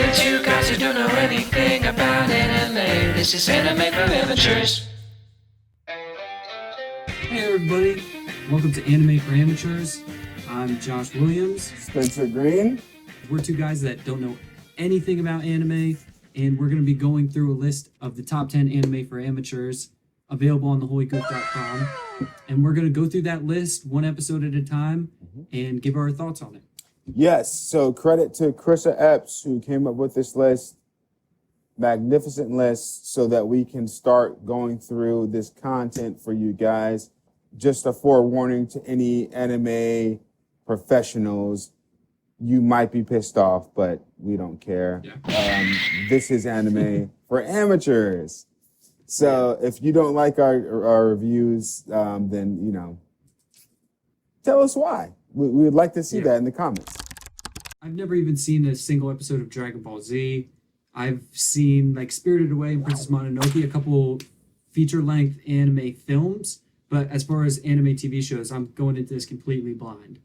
the two guys who don't know anything about anime. This is Anime for Amatures. Hey everybody, welcome to Anime for Amateurs. I'm Josh Williams. Spencer Green. We're two guys that don't know anything about anime, and we're going to be going through a list of the top 10 anime for amateurs available on theholycoop.com. And we're going to go through that list one episode at a time and give our thoughts on it. Yes, so credit to Krista Epps who came up with this list. Magnificent list so that we can start going through this content for you guys. Just a forewarning to any anime professionals, you might be pissed off, but we don't care. Yeah. This is anime for amateurs. So if you don't like our reviews, then, you know, tell us why. We would like to see that in the comments. I've never even seen a single episode of Dragon Ball Z. I've seen like Spirited Away and Princess Mononoke, a couple feature-length anime films. But as far as anime TV shows, I'm going into this completely blind.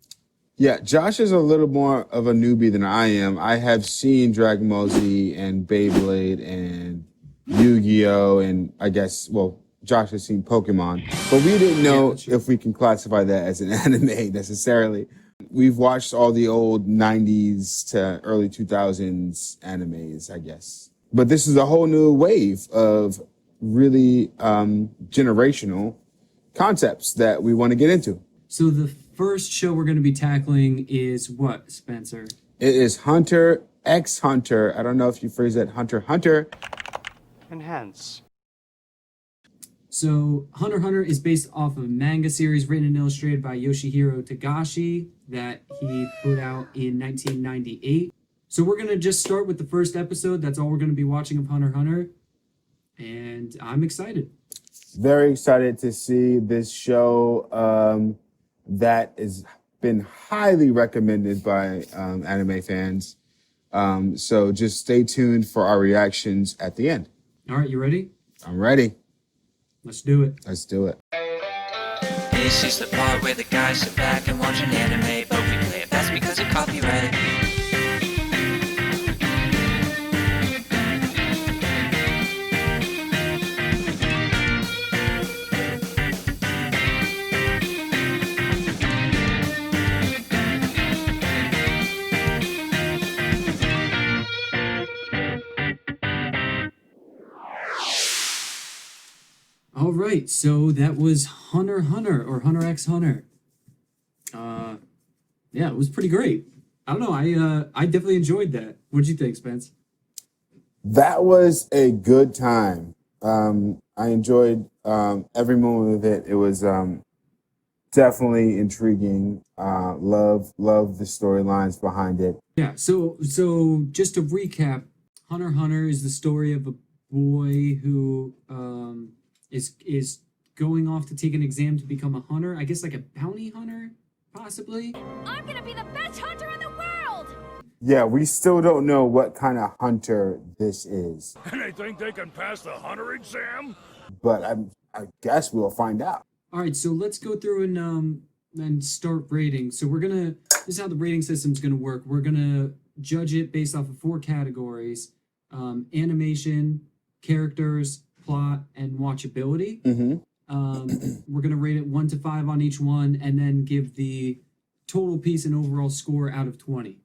Yeah, Josh is a little more of a newbie than I am. I have seen Dragon Ball Z and Beyblade and Yu-Gi-Oh! And I guess, well, Josh has seen Pokemon. But we didn't know if we can classify that as an anime necessarily. We've watched all the old 90s to early 2000s animes, I guess. But this is a whole new wave of really generational concepts that we want to get into. So the first show we're going to be tackling is what, Spencer? It is Hunter x Hunter. I don't know if you phrase that Hunter x Hunter. Enhance. So Hunter x Hunter is based off of a manga series written and illustrated by Yoshihiro Tagashi that he put out in 1998. So we're going to just start with the first episode. That's all we're going to be watching of Hunter x Hunter. And I'm excited. Very excited to see this show that has been highly recommended by anime fans. So just stay tuned for our reactions at the end. All right, you ready? I'm ready. Let's do it. Let's do it. This is the part where the guys sit back and watch an anime, but we play it fast because of copyright. All right, so that was Hunter x Hunter or Hunter x Hunter. Yeah, it was pretty great. I don't know, I definitely enjoyed that. What'd you think, Spence? That was a good time. I enjoyed every moment of it. It was definitely intriguing. Love the storylines behind it. Yeah, so just to recap, Hunter x Hunter is the story of a boy who is going off to take an exam to become a hunter. I guess like a bounty hunter, possibly. I'm gonna be the best hunter in the world! Yeah, we still don't know what kind of hunter this is. And they think they can pass the hunter exam? But I guess we'll find out. All right, so let's go through and start rating. So this is how the rating system's gonna work. We're gonna judge it based off of 4 categories: animation, characters, plot, and watchability. We're going to rate it 1 to 5 on each one and then give the total piece and overall score out of 20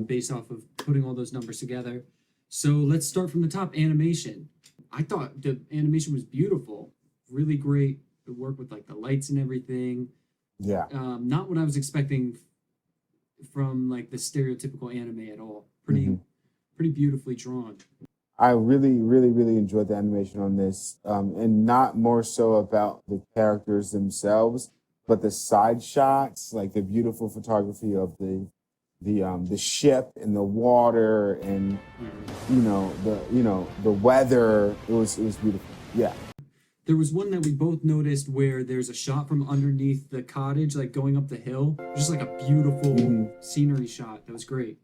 based off of putting all those numbers together. So let's start from the top. Animation. I thought the animation was beautiful. Really great. The work with like the lights and everything. Yeah. Not what I was expecting from like the stereotypical anime at all. Pretty beautifully drawn. I really enjoyed the animation on this, and not more so about the characters themselves, but the side shots, like the beautiful photography of the ship and the water, and the weather. It was beautiful. Yeah. There was one that we both noticed where there's a shot from underneath the cottage, like going up the hill, just like a beautiful scenery shot. That was great.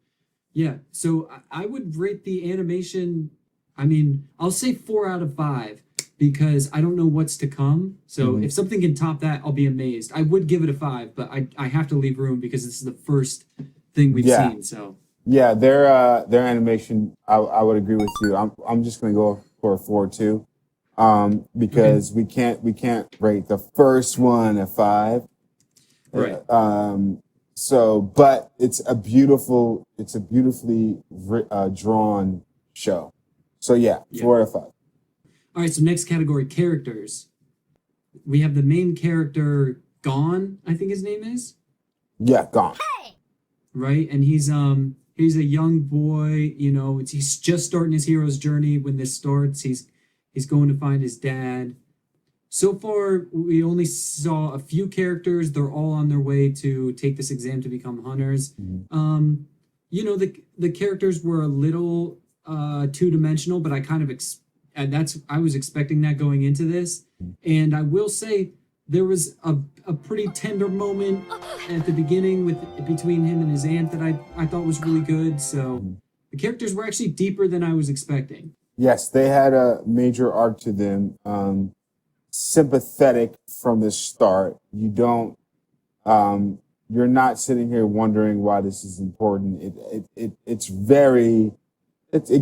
Yeah, so I would rate the animation, I mean, I'll say 4 out of 5 because I don't know what's to come. So if something can top that, I'll be amazed. I would give it a 5, but I have to leave room because this is the first thing we've seen. So Yeah, their animation, I would agree with you. I'm just gonna go for a 4 too. Because we can't rate the first one a 5. Right. So, but it's a beautifully drawn show. So yeah, Yeah. 4 out of 5. All right. So next category, characters. We have the main character, Gone, I think his name is. Yeah, gone. Right, and he's a young boy. He's just starting his hero's journey when this starts. He's going to find his dad. So far, we only saw a few characters. They're all on their way to take this exam to become hunters. The characters were a little two-dimensional, but I kind of I was expecting that going into this. And I will say there was a pretty tender moment at the beginning between him and his aunt that I thought was really good. So the characters were actually deeper than I was expecting. Yes, they had a major arc to them. Sympathetic from the start. You're not sitting here wondering why this is important. It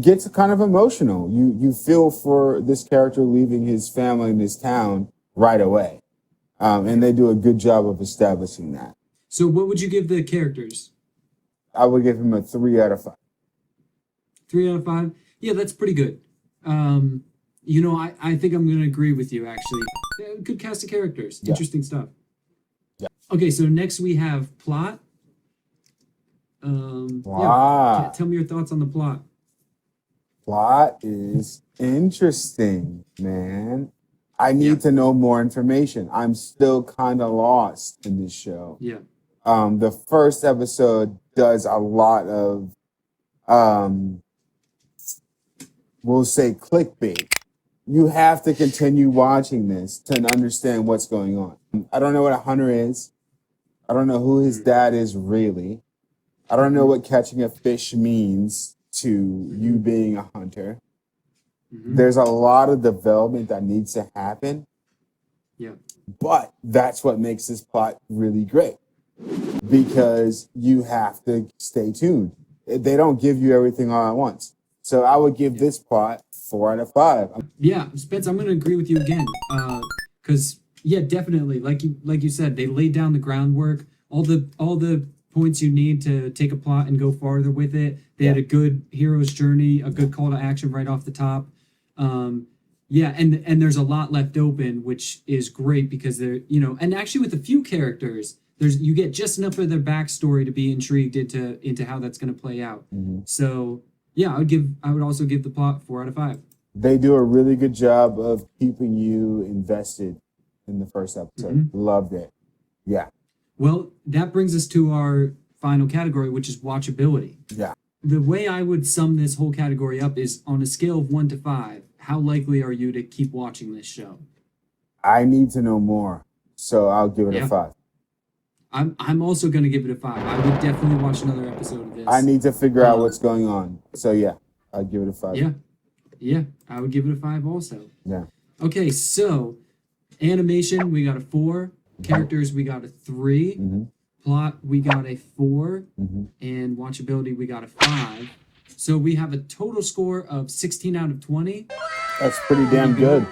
gets kind of emotional. You feel for this character leaving his family and his town right away. And they do a good job of establishing that. So what would you give the characters? I would give him a 3 out of 5. 3 out of 5? Yeah, that's pretty good. I think I'm going to agree with you, actually. Good cast of characters. Yeah. Interesting stuff. Yeah. Okay, so next we have plot. Plot. Tell me your thoughts on the plot. Plot is interesting, man. I need to know more information. I'm still kind of lost in this show. Yeah. The first episode does a lot of, we'll say, clickbait. You have to continue watching this to understand what's going on. I don't know what a hunter is. I don't know who his dad is really. I don't know what catching a fish means to you being a hunter. There's a lot of development that needs to happen. Yeah. But that's what makes this plot really great, because you have to stay tuned. They don't give you everything all at once. So I would give this plot 4 out of 5. Yeah, Spence, I'm going to agree with you again. Because definitely, like you said, they laid down the groundwork, all the points you need to take a plot and go farther with it. They had a good hero's journey, a good call to action right off the top. And there's a lot left open, which is great because and actually with a few characters, you get just enough of their backstory to be intrigued into how that's going to play out. So yeah, I would also give the plot 4 out of 5. They do a really good job of keeping you invested in the first episode. Loved it. Yeah. Well, that brings us to our final category, which is watchability. Yeah. The way I would sum this whole category up is on a scale of 1 to 5, how likely are you to keep watching this show? I need to know more, so I'll give it a 5. I'm also going to give it a 5. I would definitely watch another episode of this. I need to figure out what's going on. So yeah, I'll give it a 5. Yeah, I would give it a 5 also. Yeah. Okay, so animation, we got a 4. Characters, we got a 3. Plot, we got a 4. And watchability, we got a 5. So we have a total score of 16 out of 20. That's pretty damn good.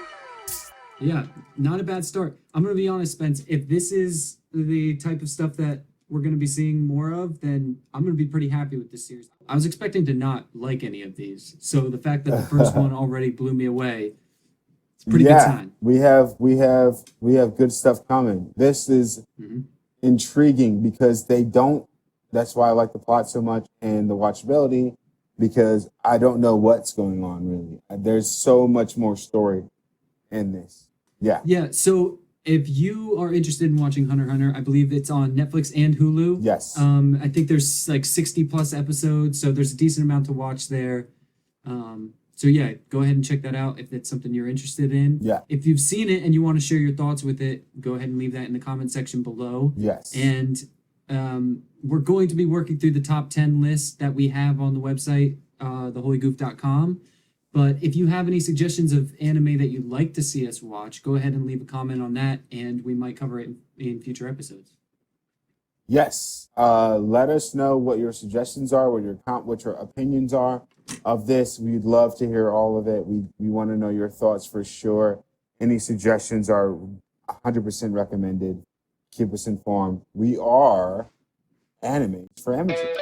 Yeah, not a bad start. I'm going to be honest, Spence. If this is the type of stuff that we're going to be seeing more of, then I'm going to be pretty happy with this series. I was expecting to not like any of these. So the fact that the first one already blew me away, it's a pretty good sign. We have good stuff coming. This is intriguing because that's why I like the plot so much and the watchability, because I don't know what's going on really. There's so much more story in this. Yeah. Yeah, so if you are interested in watching Hunter x Hunter, I believe it's on Netflix and Hulu. Yes. I think there's like 60 plus episodes, so there's a decent amount to watch there. So yeah, go ahead and check that out if it's something you're interested in. Yeah. If you've seen it and you want to share your thoughts with it, go ahead and leave that in the comment section below. Yes. And we're going to be working through the top 10 lists that we have on the website, theholygoof.com. But if you have any suggestions of anime that you'd like to see us watch, go ahead and leave a comment on that, and we might cover it in future episodes. Yes. Let us know what your suggestions are, what your opinions are of this. We'd love to hear all of it. We want to know your thoughts for sure. Any suggestions are 100% recommended. Keep us informed. We are Animes for Amateurs.